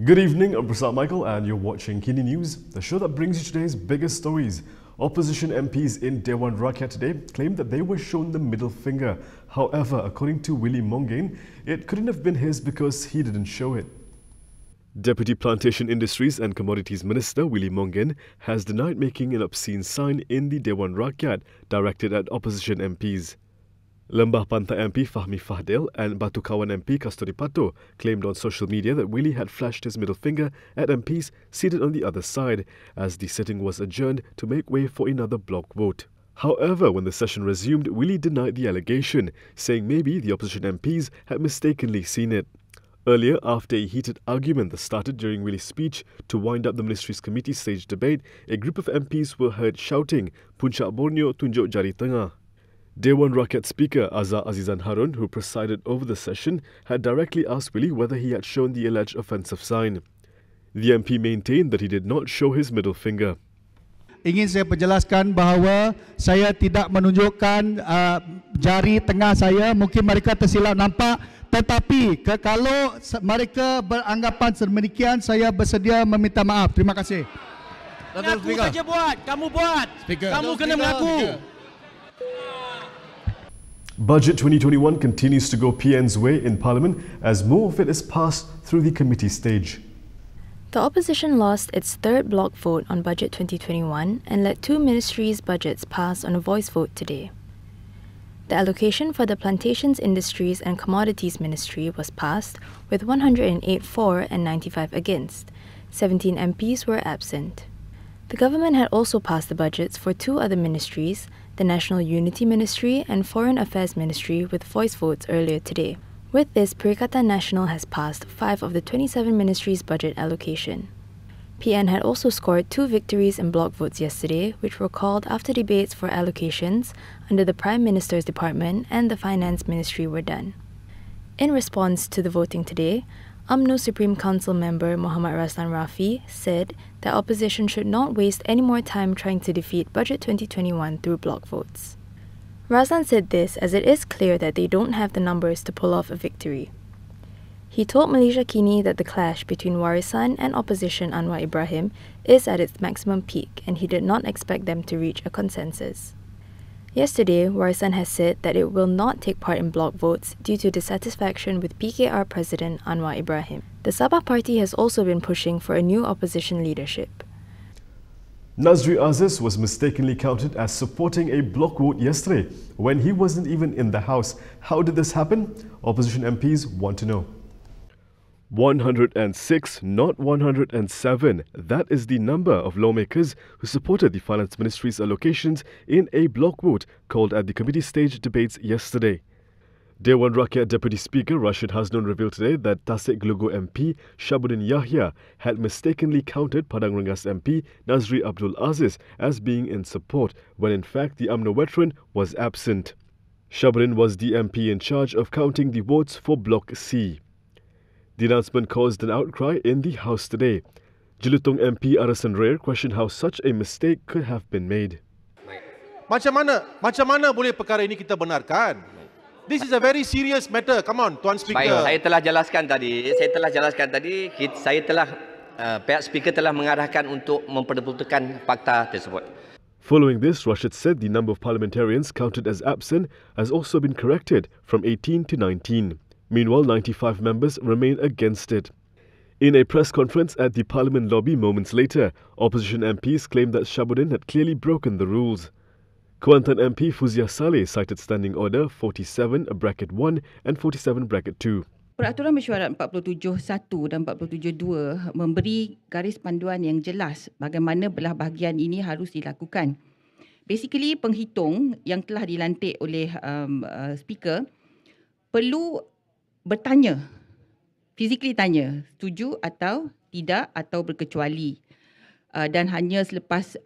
Good evening, I'm Prasad Michael and you're watching Kini News, the show that brings you today's biggest stories. Opposition MPs in Dewan Rakyat today claimed that they were shown the middle finger. However, according to Willie Mongin, it couldn't have been his because he didn't show it. Deputy Plantation Industries and Commodities Minister Willie Mongin has denied making an obscene sign in the Dewan Rakyat directed at opposition MPs. Lembah Pantai MP Fahmi Fahdil and Batu Kawan MP Kasturi Pato claimed on social media that Willie had flashed his middle finger at MPs seated on the other side as the sitting was adjourned to make way for another bloc vote. However, when the session resumed, Willie denied the allegation, saying maybe the opposition MPs had mistakenly seen it. Earlier, after a heated argument that started during Willie's speech to wind up the ministry's committee stage debate, a group of MPs were heard shouting, "Puncak Borneo tunjuk jari tengah." Dewan Rakyat Speaker Azhar Azizan Harun, who presided over the session, had directly asked Willie whether he had shown the alleged offensive sign. The MP maintained that he did not show his middle finger. Ingin saya perjelaskan bahawa saya tidak menunjukkan jari tengah saya. Mungkin mereka tersilap nampak. Tetapi kalau mereka beranggapan sedemikian, saya bersedia meminta maaf. Terima kasih. Mengaku saja buat. Kamu buat. Speaker. Kamu kena mengaku. Budget 2021 continues to go PN's way in Parliament as more of it is passed through the committee stage. The opposition lost its third bloc vote on Budget 2021 and let two ministries' budgets pass on a voice vote today. The allocation for the Plantations, Industries and Commodities Ministry was passed with 108 for and 95 against. 17 MPs were absent. The government had also passed the budgets for two other ministries, the National Unity Ministry and Foreign Affairs Ministry, with voice votes earlier today. With this, Perikatan Nasional has passed 5 of the 27 ministries' budget allocation. PN had also scored 2 victories in bloc votes yesterday, which were called after debates for allocations under the Prime Minister's Department and the Finance Ministry were done. In response to the voting today, UMNO Supreme Council member Muhammad Raslan Rafi said that opposition should not waste any more time trying to defeat Budget 2021 through bloc votes. Raslan said this as it is clear that they don't have the numbers to pull off a victory. He told Malaysia Kini that the clash between Warisan and opposition Anwar Ibrahim is at its maximum peak and he did not expect them to reach a consensus. Yesterday, Warisan has said that it will not take part in bloc votes due to dissatisfaction with PKR President Anwar Ibrahim. The Sabah party has also been pushing for a new opposition leadership. Nazri Aziz was mistakenly counted as supporting a bloc vote yesterday when he wasn't even in the House. How did this happen? Opposition MPs want to know. 106, not 107. That is the number of lawmakers who supported the Finance Ministry's allocations in a bloc vote called at the committee stage debates yesterday. Dewan Rakyat Deputy Speaker Rashid Hasnun revealed today that Tasik Glugu MP Shabuddin Yahya had mistakenly counted Padang Rengas MP Nazri Abdul Aziz as being in support when in fact the UMNO veteran was absent. Shabuddin was the MP in charge of counting the votes for Bloc C. The announcement caused an outcry in the House today. Jelutong MP Arasan Rare questioned how such a mistake could have been made. Macam mana boleh perkara ini kita benarkan? This is a very serious matter. Come on, Tuan Speaker. Baik, saya telah jelaskan tadi. Pihak Speaker telah mengarahkan untuk memperbetulkan fakta tersebut. Following this, Rashid said the number of parliamentarians counted as absent has also been corrected from 18 to 19. Meanwhile, 95 members remain against it. In a press conference at the Parliament lobby moments later, opposition MPs claimed that Shabuddin had clearly broken the rules. Kuantan MP Fuzia Saleh cited Standing Order 47/1 and 47/2. Peraturan Mesyuarat 47.1 dan 47.2 memberi garis panduan yang jelas bagaimana belah bahagian ini harus dilakukan. Basically, penghitung yang telah dilantik oleh Speaker perlu bertanya, physically tanya, setuju atau tidak atau berkecuali. Dan hanya selepas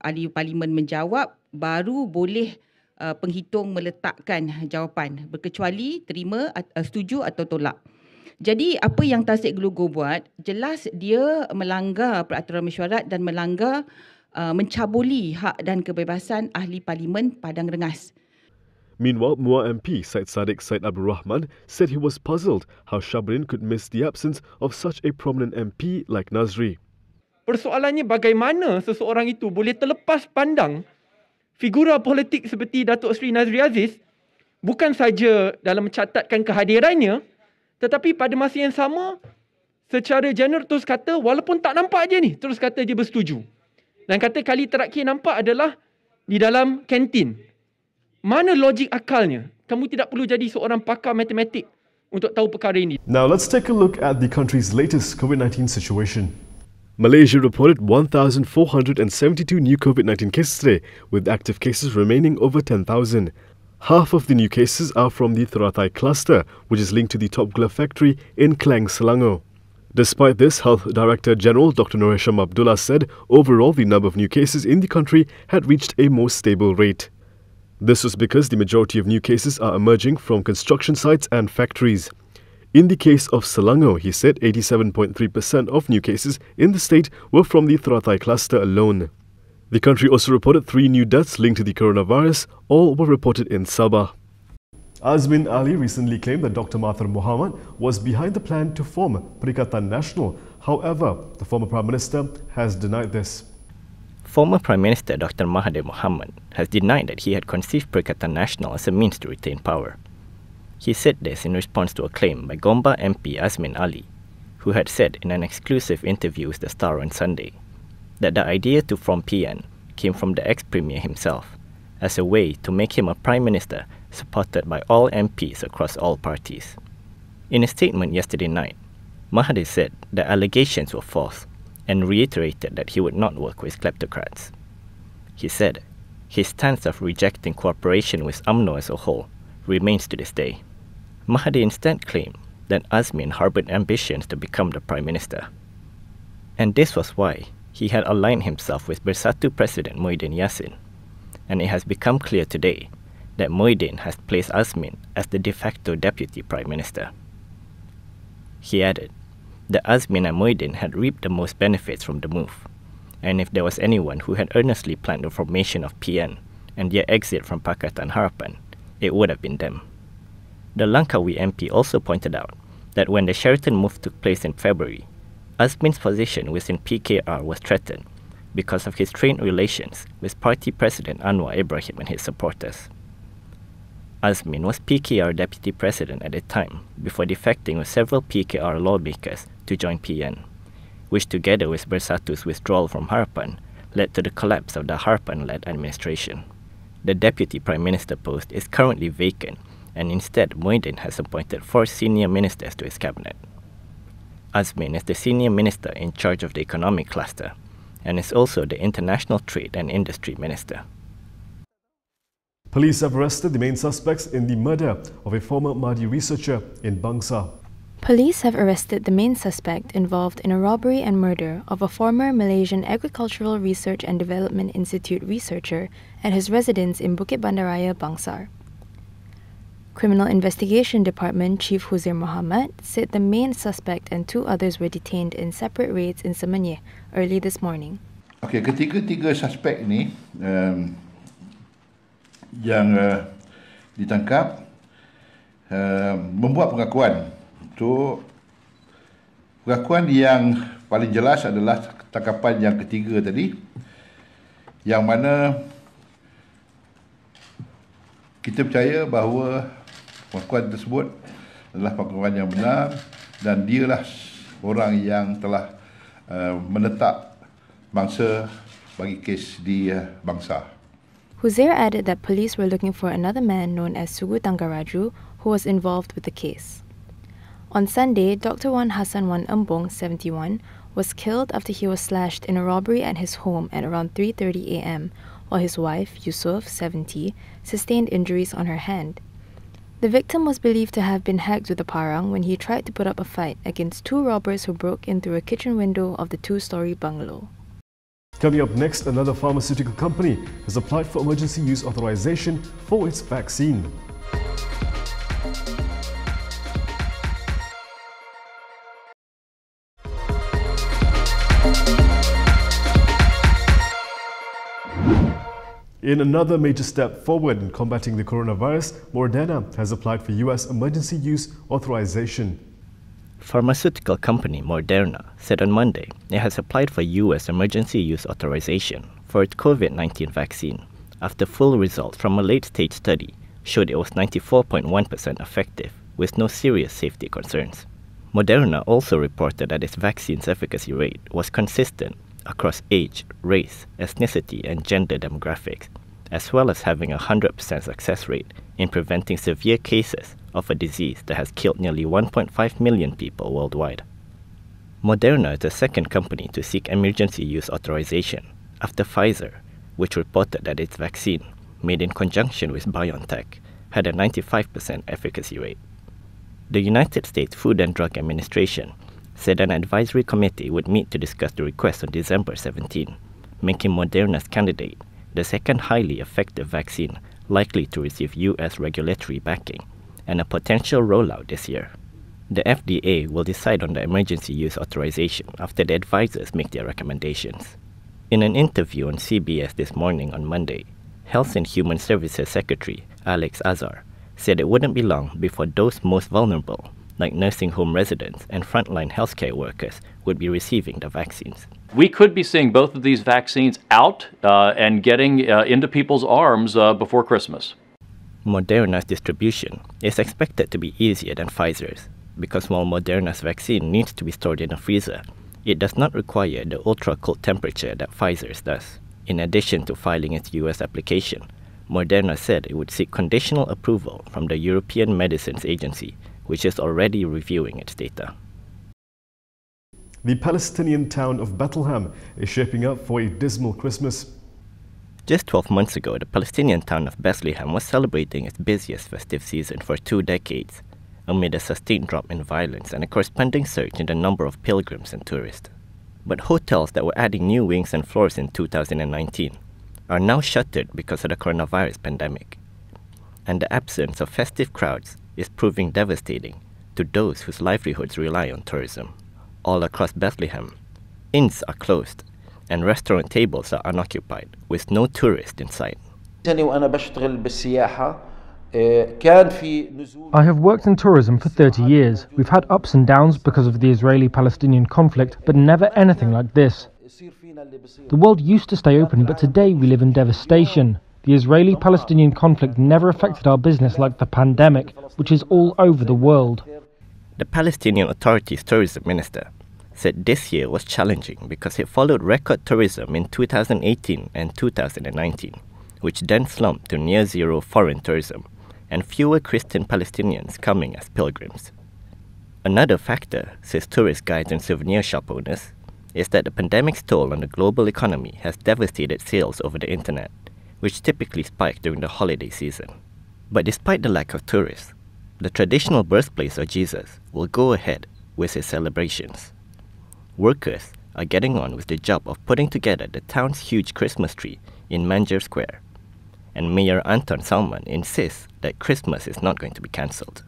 ahli parlimen menjawab, baru boleh penghitung meletakkan jawapan, berkecuali, terima, setuju atau tolak. Jadi apa yang Tasik Glugu buat, jelas dia melanggar peraturan mesyuarat dan melanggar mencabuli hak dan kebebasan ahli parlimen Padang Rengas. Meanwhile, Muar MP Syed Saddiq Syed Abdul Rahman said he was puzzled how Shabrin could miss the absence of such a prominent MP like Nazri. Persoalannya bagaimana seseorang itu boleh terlepas pandang figura politik seperti Datuk Seri Nazri Aziz bukan saja dalam mencatatkan kehadirannya, tetapi pada masa yang sama secara general terus kata walaupun tak nampak je ni, terus kata dia bersetuju. Dan kata kali terakhir nampak adalah di dalam kantin. Mana logik akalnya? Kamu tidak perlu jadi seorang pakar matematik untuk tahu perkara ini. Now let's take a look at the country's latest COVID-19 situation. Malaysia reported 1,472 new COVID-19 cases today, with active cases remaining over 10,000. Half of the new cases are from the Teratai cluster, which is linked to the Top Glove factory in Klang, Selangor. Despite this, Health Director General Dr. Noresham Abdullah said overall the number of new cases in the country had reached a more stable rate. This was because the majority of new cases are emerging from construction sites and factories. In the case of Selangor, he said 87.3% of new cases in the state were from the Teratai cluster alone. The country also reported 3 new deaths linked to the coronavirus. All were reported in Sabah. Azmin Ali recently claimed that Dr. Mahathir Mohamad was behind the plan to form Perikatan Nasional. However, the former Prime Minister has denied this. Former Prime Minister Dr. Mahadev Mohamed has denied that he had conceived Perikatan Nasional as a means to retain power. He said this in response to a claim by Gombak MP Azmin Ali, who had said in an exclusive interview with The Star on Sunday that the idea to form PN came from the ex-premier himself as a way to make him a Prime Minister supported by all MPs across all parties. In a statement yesterday night, Mahathir said the allegations were false and reiterated that he would not work with kleptocrats. He said his stance of rejecting cooperation with UMNO as a whole remains to this day. Mahathir instead claimed that Azmin harbored ambitions to become the Prime Minister. And this was why he had aligned himself with Bersatu President Muhyiddin Yassin. And it has become clear today that Muhyiddin has placed Azmin as the de facto Deputy Prime Minister. He added that Azmin and Muhyiddin had reaped the most benefits from the move, and if there was anyone who had earnestly planned the formation of PN and their exit from Pakatan Harapan, it would have been them. The Langkawi MP also pointed out that when the Sheraton move took place in February, Azmin's position within PKR was threatened because of his strained relations with party president Anwar Ibrahim and his supporters. Azmin was PKR deputy president at the time before defecting with several PKR lawmakers to join PN, which together with Bersatu's withdrawal from Harapan led to the collapse of the Harapan-led administration. The deputy prime minister post is currently vacant, and instead Muhyiddin has appointed 4 senior ministers to his cabinet. Azmin is the senior minister in charge of the economic cluster and is also the international trade and industry minister. Police have arrested the main suspects in the murder of a former Mahdi researcher in Bangsa. Police have arrested the main suspect involved in a robbery and murder of a former Malaysian Agricultural Research and Development Institute researcher at his residence in Bukit Bandaraya, Bangsar. Criminal Investigation Department Chief Huzair Muhammad said the main suspect and 2 others were detained in separate raids in Semenyih early this morning. Okey, ketiga-tiga suspek ini yang ditangkap membuat pengakuan. Pengakuan yang paling jelas adalah tangkapan yang ketiga tadi, yang mana kita percaya bahawa pengakuan tersebut adalah pengakuan yang benar dan dialah orang yang telah menetap bangsa bagi kes di Bangsa. Huzair added that police were looking for another man known as Sugu Tanggaraju who was involved with the case. On Sunday, Dr. Hassan Wan Bong, 71, was killed after he was slashed in a robbery at his home at around 3:30 a.m., while his wife, Yusuf, 70, sustained injuries on her hand. The victim was believed to have been hacked with a parang when he tried to put up a fight against 2 robbers who broke in through a kitchen window of the 2-story bungalow. Coming up next, another pharmaceutical company has applied for emergency use authorization for its vaccine. In another major step forward in combating the coronavirus, Moderna has applied for US emergency use authorization. Pharmaceutical company Moderna said on Monday it has applied for US emergency use authorization for its COVID-19 vaccine after full results from a late-stage study showed it was 94.1% effective with no serious safety concerns. Moderna also reported that its vaccine's efficacy rate was consistent across age, race, ethnicity, and gender demographics, as well as having a 100% success rate in preventing severe cases of a disease that has killed nearly 1.5 million people worldwide. Moderna is the second company to seek emergency use authorization after Pfizer, which reported that its vaccine, made in conjunction with BioNTech, had a 95% efficacy rate. The United States Food and Drug Administration said an advisory committee would meet to discuss the request on December 17, making Moderna's candidate the second highly effective vaccine likely to receive US regulatory backing and a potential rollout this year. The FDA will decide on the emergency use authorization after the advisors make their recommendations. In an interview on CBS this morning on Monday, Health and Human Services Secretary Alex Azar said it wouldn't be long before those most vulnerable, like nursing home residents and frontline healthcare workers, would be receiving the vaccines. We could be seeing both of these vaccines out and getting into people's arms before Christmas. Moderna's distribution is expected to be easier than Pfizer's because while Moderna's vaccine needs to be stored in a freezer, it does not require the ultra-cold temperature that Pfizer's does. In addition to filing its US application, Moderna said it would seek conditional approval from the European Medicines Agency, which is already reviewing its data. The Palestinian town of Bethlehem is shaping up for a dismal Christmas. Just 12 months ago, the Palestinian town of Bethlehem was celebrating its busiest festive season for 2 decades, amid a sustained drop in violence and a corresponding surge in the number of pilgrims and tourists. But hotels that were adding new wings and floors in 2019 are now shuttered because of the coronavirus pandemic. And the absence of festive crowds is proving devastating to those whose livelihoods rely on tourism. All across Bethlehem, inns are closed and restaurant tables are unoccupied with no tourists in sight. I have worked in tourism for 30 years. We've had ups and downs because of the Israeli-Palestinian conflict, but never anything like this. The world used to stay open, but today we live in devastation. The Israeli-Palestinian conflict never affected our business like the pandemic, which is all over the world. The Palestinian Authority's tourism minister said this year was challenging because it followed record tourism in 2018 and 2019, which then slumped to near zero foreign tourism and fewer Christian Palestinians coming as pilgrims. Another factor, says tourist guides and souvenir shop owners, is that the pandemic's toll on the global economy has devastated sales over the internet, which typically spike during the holiday season. But despite the lack of tourists, the traditional birthplace of Jesus will go ahead with its celebrations. Workers are getting on with the job of putting together the town's huge Christmas tree in Manger Square, and Mayor Anton Salman insists that Christmas is not going to be cancelled.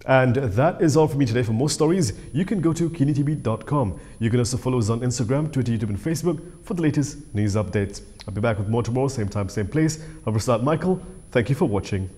And that is all for me today. For more stories, you can go to KiniTV.com. You can also follow us on Instagram, Twitter, YouTube and Facebook for the latest news updates. I'll be back with more tomorrow, same time, same place. I'm Rasad Michael. Thank you for watching.